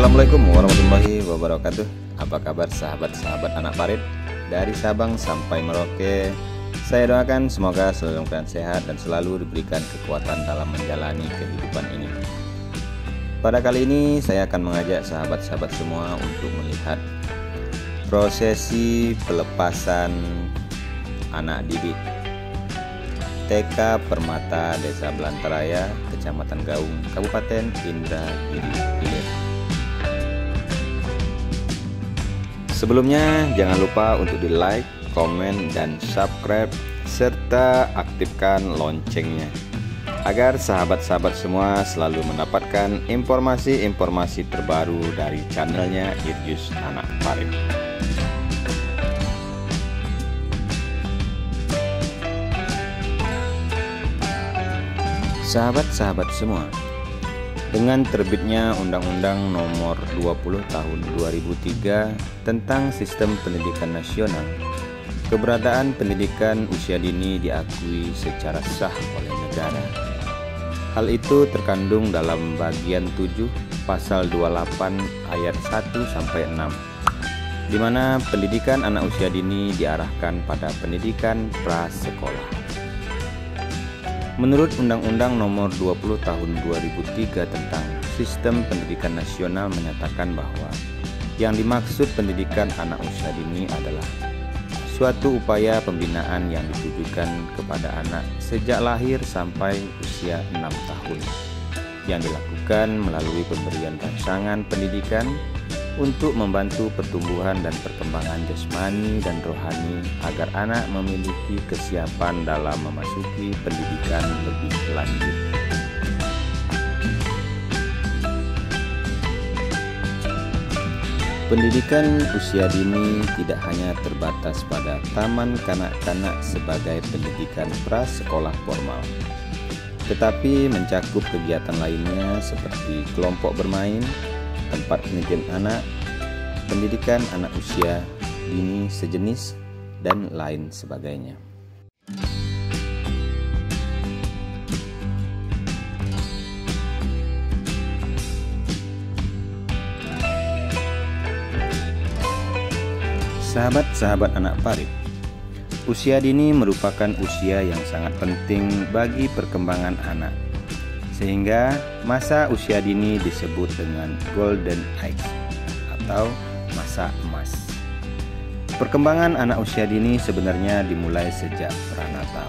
Assalamualaikum warahmatullahi wabarakatuh. Apa kabar sahabat-sahabat anak parit dari Sabang sampai Merauke? Saya doakan semoga selalu dalam keadaan sehat dan selalu diberikan kekuatan dalam menjalani kehidupan ini. Pada kali ini saya akan mengajak sahabat-sahabat semua untuk melihat prosesi pelepasan anak didik TK Permata Desa Belantaraya, Kecamatan Gaung, Kabupaten Indragiri Hilir. Sebelumnya jangan lupa untuk di like, komen, dan subscribe serta aktifkan loncengnya agar sahabat-sahabat semua selalu mendapatkan informasi-informasi terbaru dari channelnya Irjus Anak Parit. Sahabat-sahabat semua, dengan terbitnya Undang-Undang Nomor 20 Tahun 2003 tentang Sistem Pendidikan Nasional, keberadaan pendidikan usia dini diakui secara sah oleh negara. Hal itu terkandung dalam bagian 7 pasal 28 ayat 1-6, di mana pendidikan anak usia dini diarahkan pada pendidikan prasekolah. Menurut Undang-Undang Nomor 20 Tahun 2003 tentang Sistem Pendidikan Nasional menyatakan bahwa yang dimaksud pendidikan anak usia dini adalah suatu upaya pembinaan yang ditujukan kepada anak sejak lahir sampai usia 6 tahun, yang dilakukan melalui pemberian rangsangan pendidikan untuk membantu pertumbuhan dan perkembangan jasmani dan rohani agar anak memiliki kesiapan dalam memasuki pendidikan lebih lanjut. Pendidikan usia dini tidak hanya terbatas pada taman kanak-kanak sebagai pendidikan prasekolah formal, tetapi mencakup kegiatan lainnya seperti kelompok bermain, tempat pendidikan anak, pendidikan anak usia dini sejenis, dan lain sebagainya. Sahabat-sahabat anak parit, usia dini merupakan usia yang sangat penting bagi perkembangan anak, sehingga masa usia dini disebut dengan golden age atau masa emas. Perkembangan anak usia dini sebenarnya dimulai sejak pranatal.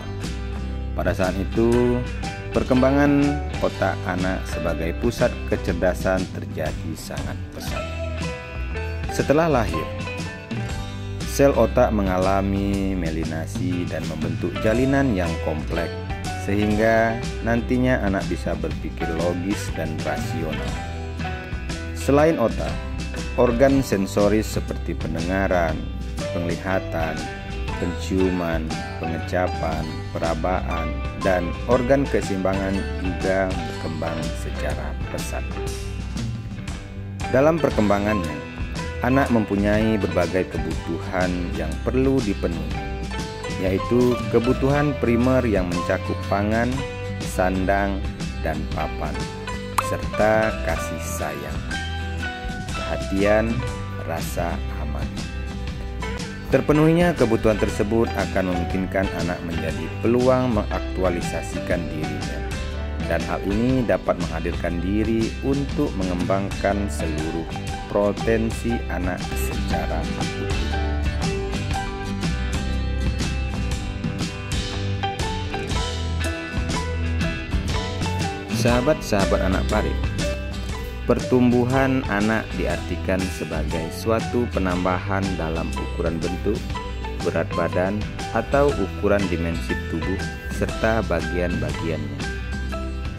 Pada saat itu, perkembangan otak anak sebagai pusat kecerdasan terjadi sangat pesat. Setelah lahir, sel otak mengalami melinasi dan membentuk jalinan yang kompleks, sehingga nantinya anak bisa berpikir logis dan rasional. Selain otak, organ sensoris seperti pendengaran, penglihatan, penciuman, pengecapan, perabaan, dan organ keseimbangan juga berkembang secara pesat. Dalam perkembangannya, anak mempunyai berbagai kebutuhan yang perlu dipenuhi, yaitu kebutuhan primer yang mencakup pangan, sandang, dan papan, serta kasih sayang, perhatian, rasa aman. Terpenuhinya kebutuhan tersebut akan memungkinkan anak menjadi peluang mengaktualisasikan dirinya, dan hal ini dapat menghadirkan diri untuk mengembangkan seluruh potensi anak secara utuh. Sahabat-sahabat anak parit, pertumbuhan anak diartikan sebagai suatu penambahan dalam ukuran bentuk, berat badan, atau ukuran dimensi tubuh serta bagian-bagiannya.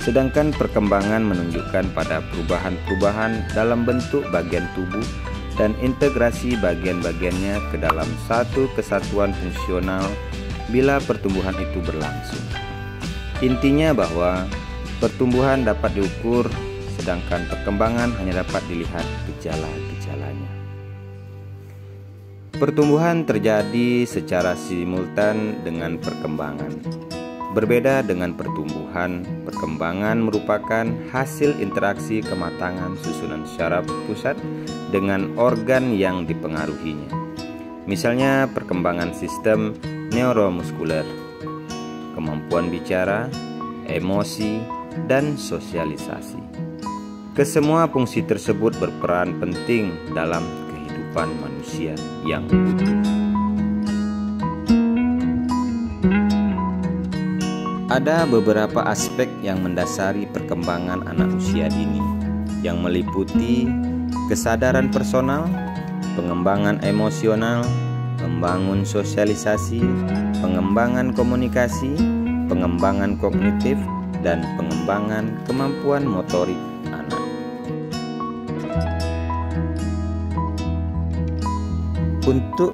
Sedangkan perkembangan menunjukkan pada perubahan-perubahan dalam bentuk bagian tubuh dan integrasi bagian-bagiannya ke dalam satu kesatuan fungsional bila pertumbuhan itu berlangsung. Intinya bahwa pertumbuhan dapat diukur, sedangkan perkembangan hanya dapat dilihat gejala-gejalanya. Pertumbuhan terjadi secara simultan dengan perkembangan. Berbeda dengan pertumbuhan, perkembangan merupakan hasil interaksi kematangan susunan syaraf pusat dengan organ yang dipengaruhinya. Misalnya perkembangan sistem neuromuskuler, kemampuan bicara, emosi, dan sosialisasi. Kesemua fungsi tersebut berperan penting dalam kehidupan manusia yang utuh. Ada beberapa aspek yang mendasari perkembangan anak usia dini, yang meliputi kesadaran personal, pengembangan emosional, membangun sosialisasi, pengembangan komunikasi, pengembangan kognitif, dan pengembangan kemampuan motorik anak. Untuk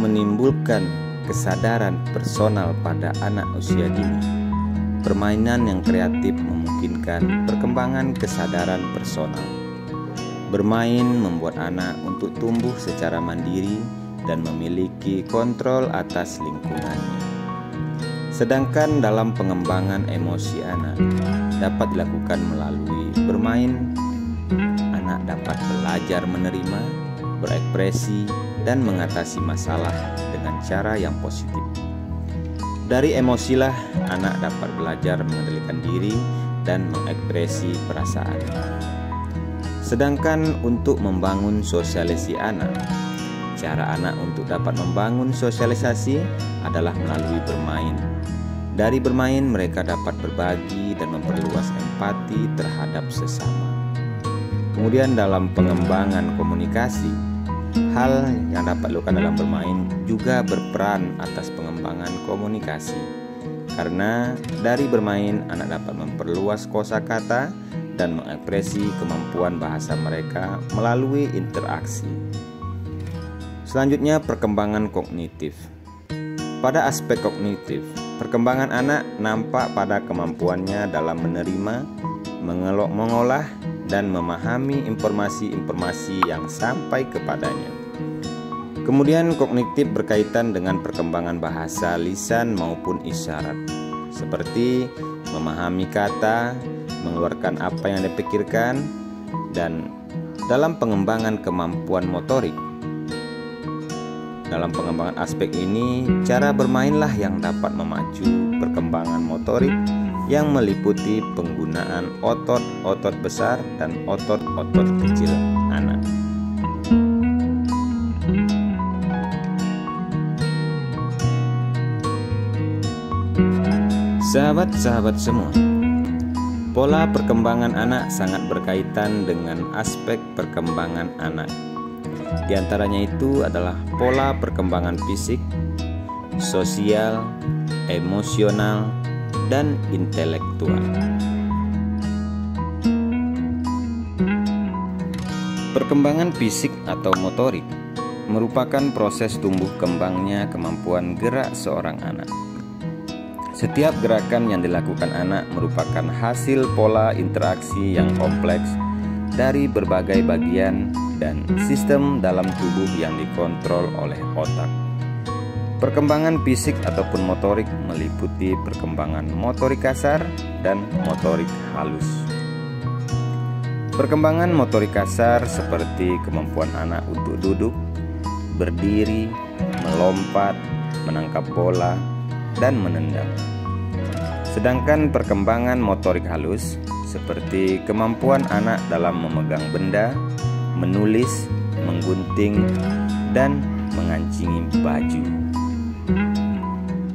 menimbulkan kesadaran personal pada anak usia dini, permainan yang kreatif memungkinkan perkembangan kesadaran personal. Bermain membuat anak untuk tumbuh secara mandiri dan memiliki kontrol atas lingkungannya. Sedangkan dalam pengembangan emosi anak dapat dilakukan melalui bermain. Anak dapat belajar menerima, berekspresi, dan mengatasi masalah dengan cara yang positif. Dari emosilah anak dapat belajar mengendalikan diri dan mengekspresi perasaan. Sedangkan untuk membangun sosialisasi anak, cara anak untuk dapat membangun sosialisasi adalah melalui bermain. Dari bermain mereka dapat berbagi dan memperluas empati terhadap sesama. Kemudian dalam pengembangan komunikasi, hal yang dapat dilakukan dalam bermain juga berperan atas pengembangan komunikasi. Karena dari bermain anak dapat memperluas kosakata dan mengekspresi kemampuan bahasa mereka melalui interaksi. Selanjutnya perkembangan kognitif. Pada aspek kognitif, perkembangan anak nampak pada kemampuannya dalam menerima, mengolah, dan memahami informasi-informasi yang sampai kepadanya. Kemudian kognitif berkaitan dengan perkembangan bahasa lisan maupun isyarat, seperti memahami kata, mengeluarkan apa yang dipikirkan, dan dalam pengembangan kemampuan motorik. Dalam pengembangan aspek ini, cara bermainlah yang dapat memacu perkembangan motorik yang meliputi penggunaan otot-otot besar dan otot-otot kecil anak. Sahabat-sahabat semua, pola perkembangan anak sangat berkaitan dengan aspek perkembangan anak. Di antaranya itu adalah pola perkembangan fisik, sosial, emosional, dan intelektual. Perkembangan fisik atau motorik merupakan proses tumbuh kembangnya kemampuan gerak seorang anak. Setiap gerakan yang dilakukan anak merupakan hasil pola interaksi yang kompleks dari berbagai bagian dan sistem dalam tubuh yang dikontrol oleh otak. Perkembangan fisik ataupun motorik meliputi perkembangan motorik kasar dan motorik halus. Perkembangan motorik kasar seperti kemampuan anak untuk duduk, berdiri, melompat, menangkap bola, dan menendang. Sedangkan perkembangan motorik halus seperti kemampuan anak dalam memegang benda, menulis, menggunting, dan mengancingi baju.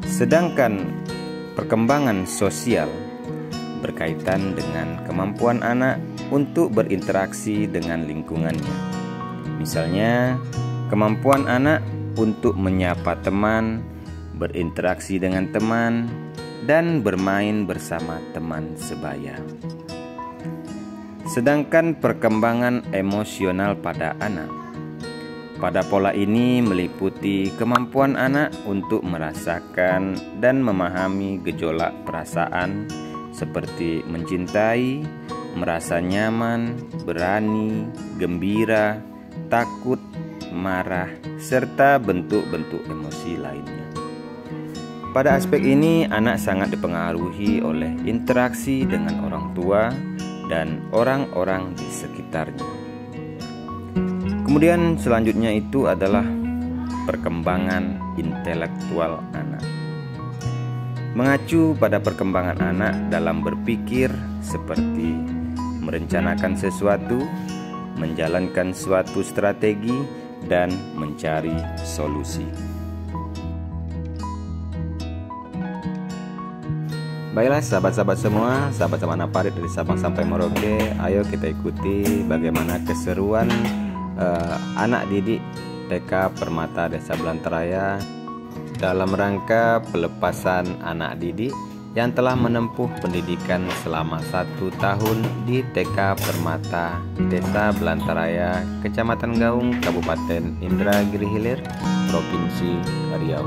Sedangkan perkembangan sosial berkaitan dengan kemampuan anak untuk berinteraksi dengan lingkungannya. Misalnya, kemampuan anak untuk menyapa teman, berinteraksi dengan teman, dan bermain bersama teman sebaya. Sedangkan perkembangan emosional pada anak, pada pola ini meliputi kemampuan anak untuk merasakan dan memahami gejolak perasaan seperti mencintai, merasa nyaman, berani, gembira, takut, marah, serta bentuk-bentuk emosi lainnya. Pada aspek ini, anak sangat dipengaruhi oleh interaksi dengan orang tua dan orang-orang di sekitarnya. Kemudian selanjutnya itu adalah perkembangan intelektual anak. Mengacu pada perkembangan anak dalam berpikir seperti merencanakan sesuatu, menjalankan suatu strategi, dan mencari solusi. Baiklah sahabat-sahabat semua, sahabat anak Farid dari Sabang sampai Merauke, ayo kita ikuti bagaimana keseruan anak didik TK Permata Desa Belantaraya dalam rangka pelepasan anak didik yang telah menempuh pendidikan selama 1 tahun di TK Permata Desa Belantaraya, Kecamatan Gaung, Kabupaten Indragiri Hilir, Provinsi Riau.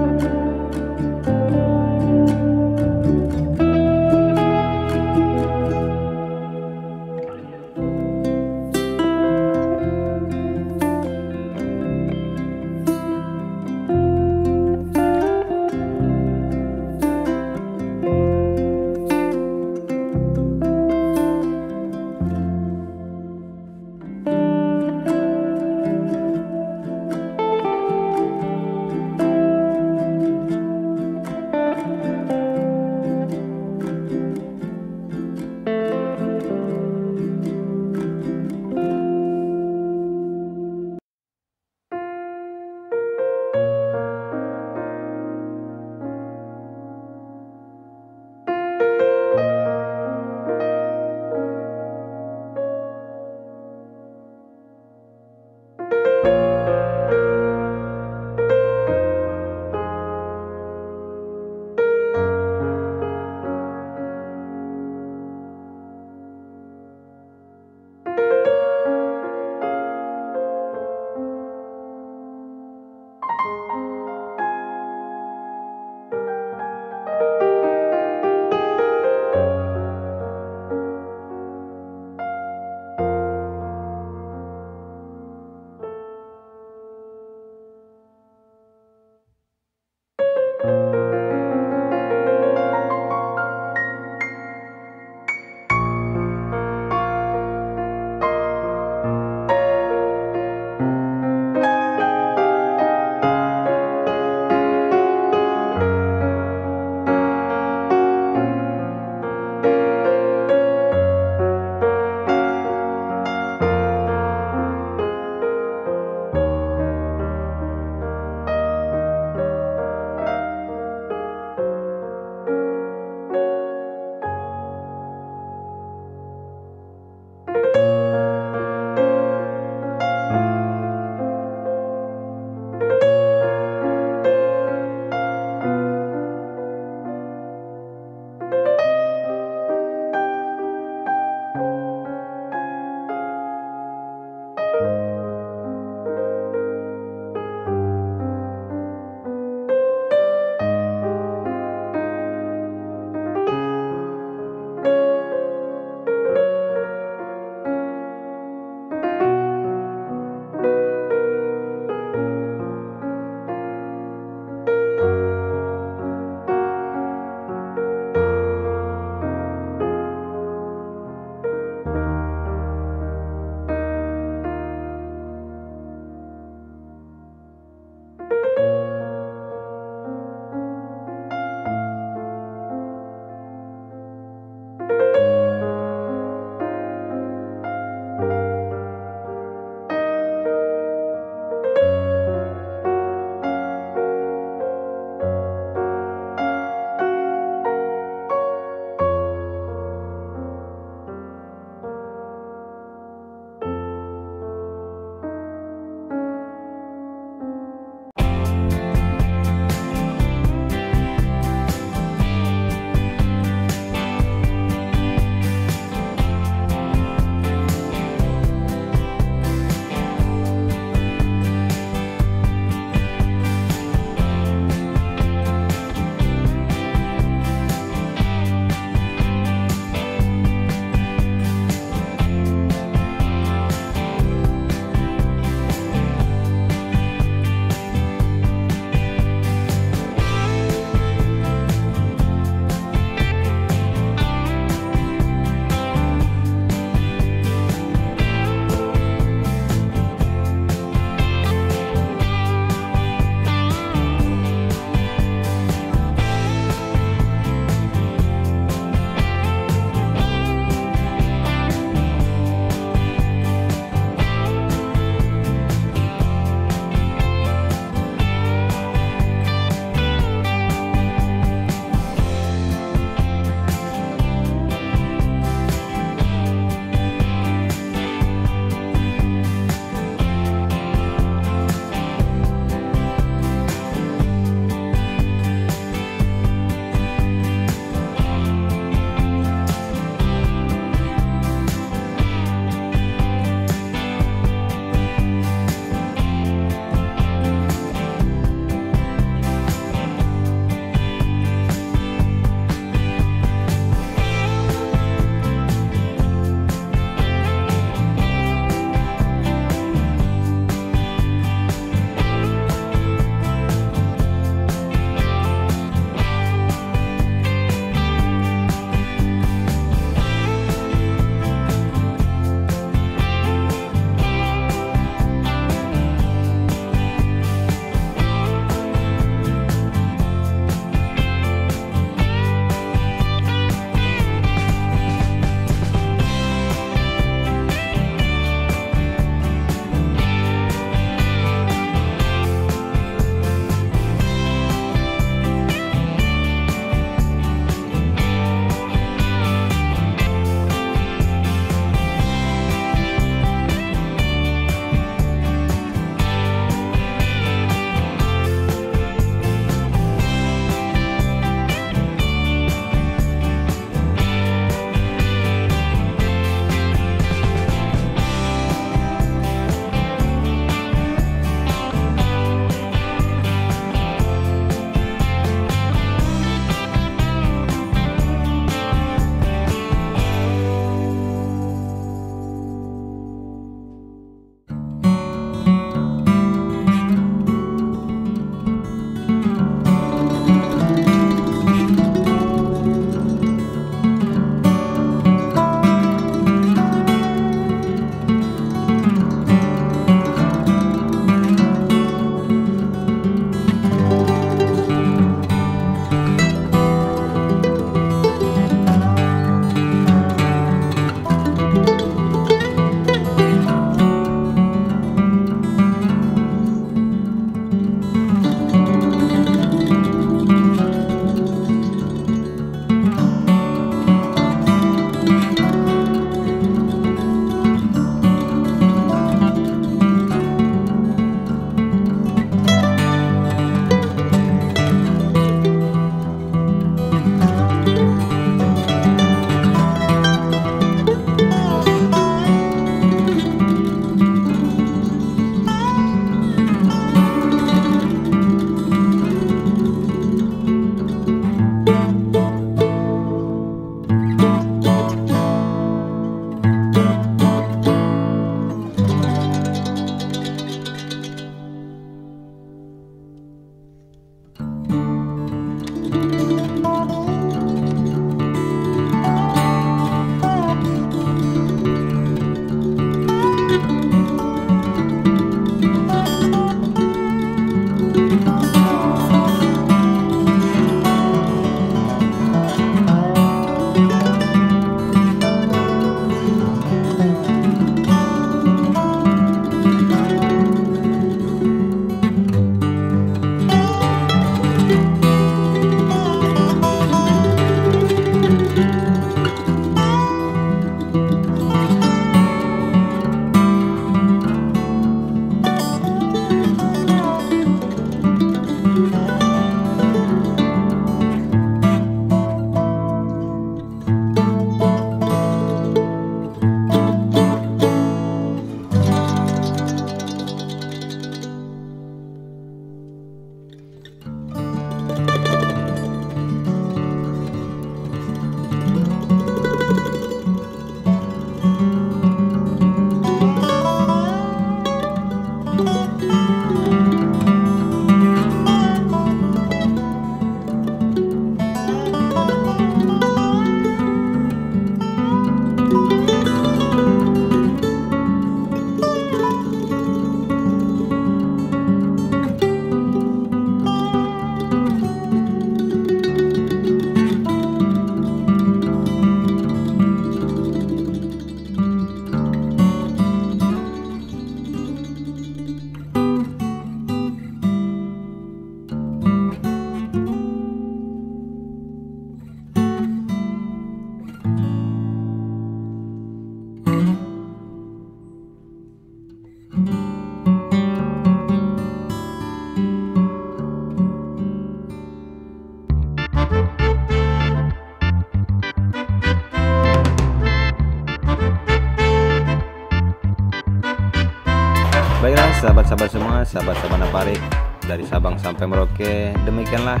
sahabat-sahabat semua, sahabat-sahabat Naparik dari Sabang sampai Merauke, demikianlah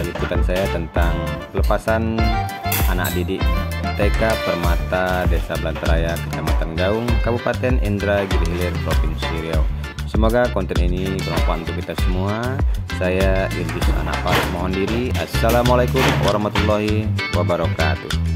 liputan saya tentang pelepasan anak didik TK Permata Desa Belantaraya, Kecamatan Gaung, Kabupaten Indragiri Hilir, Provinsi Riau. Semoga konten ini bermanfaat untuk kita semua. Saya Idris Naparik mohon diri. Assalamualaikum warahmatullahi wabarakatuh.